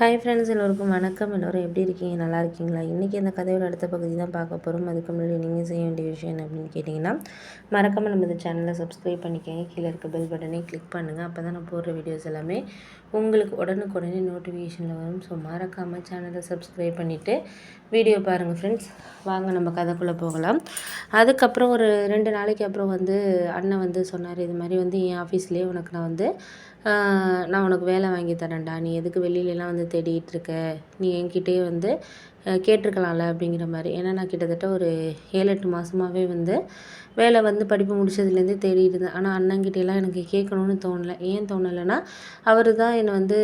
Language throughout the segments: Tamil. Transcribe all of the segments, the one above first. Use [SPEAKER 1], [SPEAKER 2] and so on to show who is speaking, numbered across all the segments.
[SPEAKER 1] ஹாய் ஃப்ரெண்ட்ஸ், எல்லோருக்கும் வணக்கம். எல்லோரும் எப்படி இருக்கீங்க? நல்லா இருக்கீங்களா? இன்றைக்கி இந்த கதையோட அடுத்த பகுதி தான் பார்க்க போகிறோம். அதுக்கு முன்னாடி நீங்கள் செய்ய வேண்டிய விஷயம் என்ன அப்படின்னு கேட்டிங்கன்னா, மறக்காமல் நம்ம இந்த சேனலை சப்ஸ்கிரைப் பண்ணிக்கோங்க. கீழே இருக்க பெல் பட்டனை கிளிக் பண்ணுங்கள். அப்போ தான் நான் போடுற வீடியோஸ் எல்லாமே உங்களுக்கு உடனுக்குடனே நோட்டிஃபிகேஷனில் வரும். ஸோ மறக்காமல் சேனலை சப்ஸ்கிரைப் பண்ணிவிட்டு வீடியோ பாருங்கள் ஃப்ரெண்ட்ஸ். வாங்க நம்ம கதைக்குள்ளே போகலாம். அதுக்கப்புறம் ஒரு 2 நாளைக்கு அப்புறம் அண்ணன் சொன்னார், இது மாதிரி என் ஆஃபீஸ்லேயே உனக்கு நான் உனக்கு வேலை வாங்கி தரேன்டா. நீ எதுக்கு வெளியிலலாம் தேடிகிட்டு இருக்க? நீ என்கிட்டயே கேட்டிருக்கலாம்ல அப்படிங்கிற மாதிரி. ஏன்னா நான் கிட்டத்தட்ட ஒரு 7-8 மாதமாகவே வேலை படிப்பு முடிச்சதுலேருந்தே தேடிட்டு இருந்தேன். ஆனால் அண்ணங்கிட்டலாம் எனக்கு கேட்கணுன்னு தோணலை. ஏன் தோணலைன்னா, அவர் தான் என்னை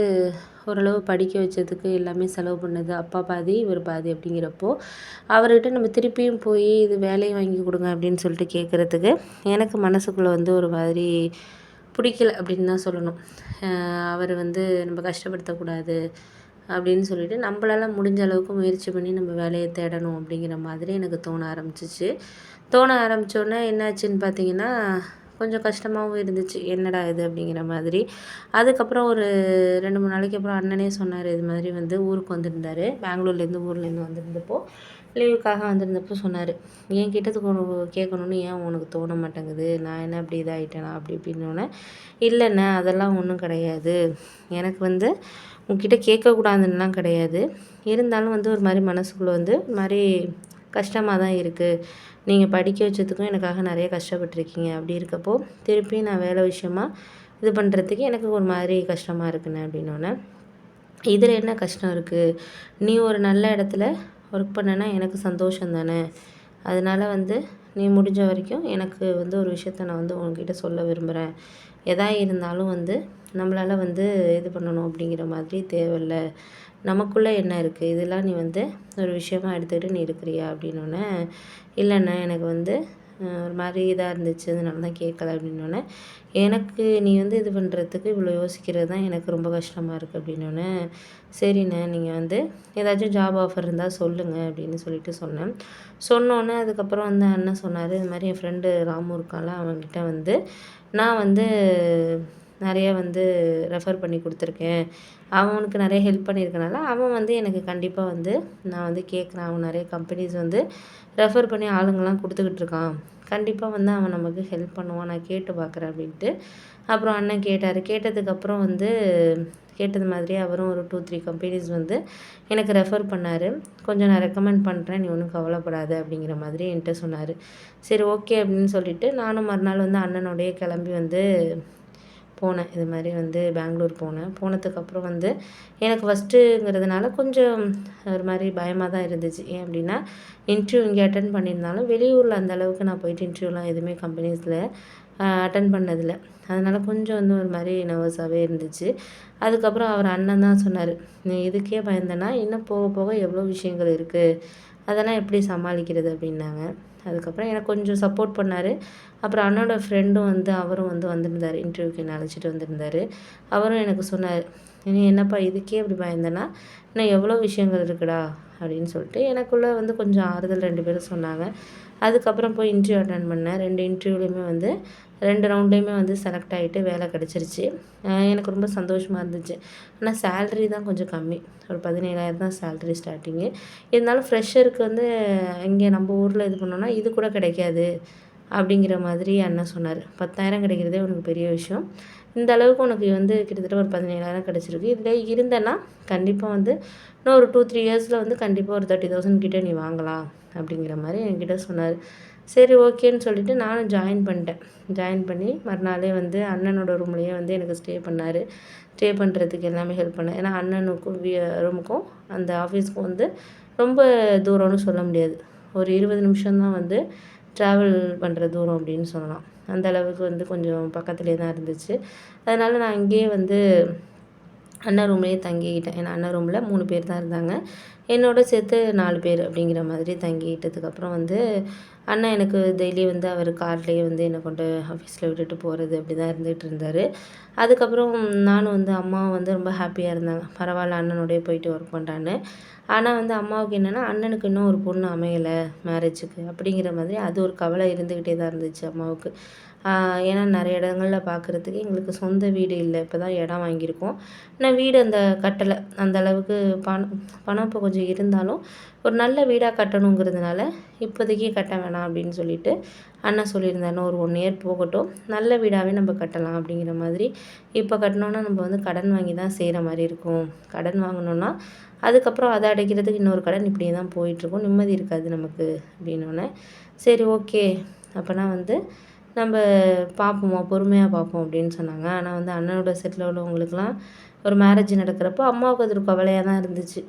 [SPEAKER 1] ஓரளவு படிக்க வச்சதுக்கு எல்லாமே செலவு பண்ணது. அப்பா பாதி இவர் பாதி அப்படிங்கிறப்போ அவர்கிட்ட நம்ம திருப்பியும் போய் இது வேலையை வாங்கி கொடுங்க அப்படின்னு சொல்லிட்டு கேட்குறதுக்கு எனக்கு மனசுக்குள்ளே ஒரு மாதிரி பிடிக்கல அப்படின்னு தான் சொல்லணும். அவர் நம்ம கஷ்டப்படுத்தக்கூடாது அப்படின்னு சொல்லிட்டு நம்மளால் முடிஞ்ச அளவுக்கு முயற்சி பண்ணி நம்ம வேலையை தேடணும் அப்படிங்கிற மாதிரி எனக்கு தோண ஆரம்பித்தோன்னே என்னாச்சுன்னு பார்த்தீங்கன்னா, கொஞ்சம் கஷ்டமாகவும் இருந்துச்சு. என்னடா இது அப்படிங்கிற மாதிரி. அதுக்கப்புறம் ஒரு 2-3 நாளைக்கு அப்புறம் அண்ணனே சொன்னார், இது மாதிரி ஊருக்கு வந்திருந்தார். ஊர்லேருந்து வந்திருந்தப்போ லீவுக்காக வந்திருந்தப்போ சொன்னார், ஏன் கிட்டத்துக்கு உனக்கு கேட்கணுன்னு ஏன் உனக்கு தோண மாட்டேங்குது? நான் என்ன அப்படி இதாகிட்டேனா அப்படி இப்படின்னோடனே, இல்லைண்ணே அதெல்லாம் ஒன்றும் கிடையாது. எனக்கு உங்ககிட்ட கேட்கக்கூடாதுன்னெலாம் கிடையாது. இருந்தாலும் ஒரு மாதிரி மனசுக்குள்ளே ஒரு மாதிரி கஷ்டமாக தான் இருக்குது. நீங்கள் படிக்க வச்சதுக்கும் எனக்காக நிறைய கஷ்டப்பட்டுருக்கீங்க. அப்படி இருக்கப்போ திருப்பி நான் வேலை விஷயமா இது பண்ணுறதுக்கு எனக்கு ஒரு மாதிரி கஷ்டமாக இருக்குண்ணே அப்படின்னோடனே, இதில் என்ன கஷ்டம் இருக்குது? நீ ஒரு நல்ல இடத்துல ஒர்க் பண்ணனா எனக்கு சந்தோஷம் தானே. அதனால் நீ முடிஞ்ச வரைக்கும் எனக்கு ஒரு விஷயத்த நான் உங்ககிட்ட சொல்ல விரும்புகிறேன். எதா இருந்தாலும் நம்மளால் இது பண்ணணும் அப்படிங்கிற மாதிரி தேவையில்ல. நமக்குள்ளே என்ன இருக்குது? இதெல்லாம் நீ ஒரு விஷயமா எடுத்துக்கிட்டு நீ இருக்கிறியா அப்படின்னோடனே, இல்லைண்ணே எனக்கு ஒரு மாதிரி இதாக இருந்துச்சு, அதனால தான் கேட்கல அப்படின்னோடனே, எனக்கு நீ இது பண்ணுறதுக்கு இவ்வளோ யோசிக்கிறது தான் எனக்கு ரொம்ப கஷ்டமாக இருக்குது அப்படின்னோடனே, சரிண்ணே நீங்கள் ஏதாச்சும் ஜாப் ஆஃபர் இருந்தால் சொல்லுங்கள் அப்படின்னு சொல்லிட்டு சொன்னோன்னே அதுக்கப்புறம் அண்ணன் சொன்னார், இது மாதிரி என் ஃப்ரெண்டு ராமு இருக்கான்ல, அவன்கிட்ட நான் நிறைய ரெஃபர் பண்ணி கொடுத்துருக்கேன். அவனுக்கு நிறைய ஹெல்ப் பண்ணியிருக்கனால அவன் எனக்கு கண்டிப்பாக நான் கேட்குறேன். அவன் நிறைய கம்பெனிஸ் ரெஃபர் பண்ணி ஆளுங்கள்லாம் கொடுத்துக்கிட்டு இருக்கான். கண்டிப்பாக அவன் நமக்கு ஹெல்ப் பண்ணுவான். நான் கேட்டு பார்க்குறேன் அப்படின்ட்டு. அப்புறம் அண்ணன் கேட்டார். கேட்டதுக்கப்புறம் கேட்டது மாதிரியே அவரும் ஒரு 2-3 கம்பெனிஸ் எனக்கு ரெஃபர் பண்ணார். கொஞ்சம் நான் ரெக்கமெண்ட் பண்ணுறேன், நீ ஒன்றும் கவலைப்படாத அப்படிங்கிற மாதிரி என்கிட்ட சொன்னார். சரி ஓகே அப்படின்னு சொல்லிவிட்டு நானும் மறுநாள் அண்ணனோடையே கிளம்பி போனேன். இது மாதிரி பெங்களூர் போனேன். போனதுக்கப்புறம் எனக்கு ஃபஸ்ட்டுங்கிறதுனால கொஞ்சம் ஒரு மாதிரி பயமாக தான் இருந்துச்சு. ஏன் அப்படின்னா, இன்டர்வியூ இங்கே அட்டெண்ட் பண்ணியிருந்தாலும் வெளியூரில் அந்த அளவுக்கு நான் போயிட்டு இன்டர்வியூலாம் எதுவுமே கம்பெனிஸில் அட்டெண்ட் பண்ணதில்லை. அதனால் கொஞ்சம் ஒரு மாதிரி நர்வஸாகவே இருந்துச்சு. அதுக்கப்புறம் அவர் அண்ணன் தான் சொன்னார், நீ இதுக்கே பயந்தனா இன்னும் போக போக எவ்வளோ விஷயங்கள் இருக்குது, அதெல்லாம் எப்படி சமாளிக்கிறது அப்படின்னாங்க. அதுக்கப்புறம் எனக்கு கொஞ்சம் சப்போர்ட் பண்ணார். அப்புறம் அண்ணனோட ஃப்ரெண்டும் அவரும் வந்திருந்தார். இன்டர்வியூக்கு என்னை அழைச்சிட்டு வந்திருந்தார். அவரும் எனக்கு சொன்னார், நீ என்னப்பா இதுக்கே இப்படி பயந்தனா இன்னும் எவ்வளோ விஷயங்கள் இருக்குடா அப்படின்னு சொல்லிட்டு எனக்குள்ளே கொஞ்சம் ஆறுதல் 2 பேரும் சொன்னாங்க. அதுக்கப்புறம் போய் இன்டர்வியூ அட்டெண்ட் பண்ணேன். 2 இன்டர்வியூலையுமே 2 ரவுண்ட்லேயுமே செலக்ட் ஆகிட்டு வேலை கிடச்சிருச்சு. எனக்கு ரொம்ப சந்தோஷமாக இருந்துச்சு. ஆனால் சேலரி தான் கொஞ்சம் கம்மி. ஒரு 17,000 தான் சேலரி ஸ்டார்டிங்கு. இருந்தாலும் ஃப்ரெஷருக்கு இங்கே நம்ம ஊரில் இது பண்ணோன்னா இது கூட கிடைக்காது அப்படிங்கிற மாதிரி அண்ணன் சொன்னார். 10,000 கிடைக்கிறதே உனக்கு பெரிய விஷயம். இந்த அளவுக்கு உனக்கு கிட்டத்தட்ட ஒரு 17,000 கிடச்சிருக்கு. இதில் இருந்தேன்னா கண்டிப்பாக இன்னும் ஒரு 2-3 இயர்ஸில் கண்டிப்பாக ஒரு 30,000 கிட்டே நீ வாங்கலாம் அப்படிங்கிற மாதிரி என்கிட்ட சொன்னார். சரி ஓகேன்னு சொல்லிவிட்டு நானும் ஜாயின் பண்ணிட்டேன். ஜாயின் பண்ணி மறுநாளே அண்ணனோட ரூம்லேயே எனக்கு ஸ்டே பண்ணார். ஸ்டே பண்ணுறதுக்கு எல்லாமே ஹெல்ப் பண்ணேன். ஏன்னா அண்ணனுக்கும் ரூமுக்கும் அந்த ஆஃபீஸ்க்கும் ரொம்ப தூரம்னு சொல்ல முடியாது. ஒரு 20 நிமிஷம் தான் ட்ராவல் பண்ணுற தூரம் அப்படின்னு சொல்லலாம். அந்த அளவுக்கு கொஞ்சம் பக்கத்துலேயே தான் இருந்துச்சு. அதனால் நான் அங்கேயே அண்ணன் ரூம்லேயே தங்கிக்கிட்டேன். ஏன்னா அண்ணன் ரூமில் 3 பேர் தான் இருந்தாங்க. என்னோட சேர்த்து 4 பேர் அப்படிங்கிற மாதிரி தங்கிக்கிட்டதுக்கப்புறம் அண்ணன் எனக்கு டெய்லி அவர் கார்லேயே என்னை கொண்டு ஆஃபீஸில் விட்டுட்டு போகிறது அப்படி தான் இருந்துகிட்டு இருந்தார். அதுக்கப்புறம் நானும் அம்மாவும் ரொம்ப ஹாப்பியாக இருந்தாங்க. பரவாயில்ல அண்ணனோடய போயிட்டு ஒர்க் பண்ணுறான்னு. ஆனால் அம்மாவுக்கு என்னென்னா, அண்ணனுக்கு இன்னும் ஒரு பொண்ணு அமையலை மேரேஜுக்கு அப்படிங்கிற மாதிரி அது ஒரு கவலை இருந்துக்கிட்டே தான் இருந்துச்சு அம்மாவுக்கு. ஏன்னா நிறைய இடங்கள்ல பார்க்குறதுக்கு எங்களுக்கு சொந்த வீடு இல்லை. இப்போ தான் இடம் வாங்கியிருக்கோம். நான் வீடு அந்த கட்டலை. அந்த அளவுக்கு பணம் பணம் இப்போ கொஞ்சம் இருந்தாலும் ஒரு நல்ல வீடாக கட்டணுங்கிறதுனால இப்போதைக்கு கட்ட வேணாம் அப்படின்னு சொல்லிட்டு அண்ணன் சொல்லியிருந்தாரு. இன்னும் ஒரு 1 இயர் போகட்டும், நல்ல வீடாகவே நம்ம கட்டலாம் அப்படிங்கிற மாதிரி. இப்போ கட்டினோன்னா நம்ம வந்து கடன் வாங்கி தான் செய்கிற மாதிரி இருக்கும். கடன் வாங்கினோன்னா அதுக்கப்புறம் அதை அடைக்கிறதுக்கு இன்னொரு கடன் இப்படியே தான் போயிட்டுருக்கும். நிம்மதி இருக்காது நமக்கு அப்படின்னோடனே, சரி ஓகே அப்போனா வந்து நம்ம பார்ப்போமா, பொறுமையாக பார்ப்போம் அப்படின்னு சொன்னாங்க. ஆனால் வந்து அண்ணனோட செட்டில் உள்ளவங்களுக்குலாம் ஒரு மேரேஜ் நடக்கிறப்போ அம்மாவுக்கு அது ஒரு கவலையாக தான் இருந்துச்சு.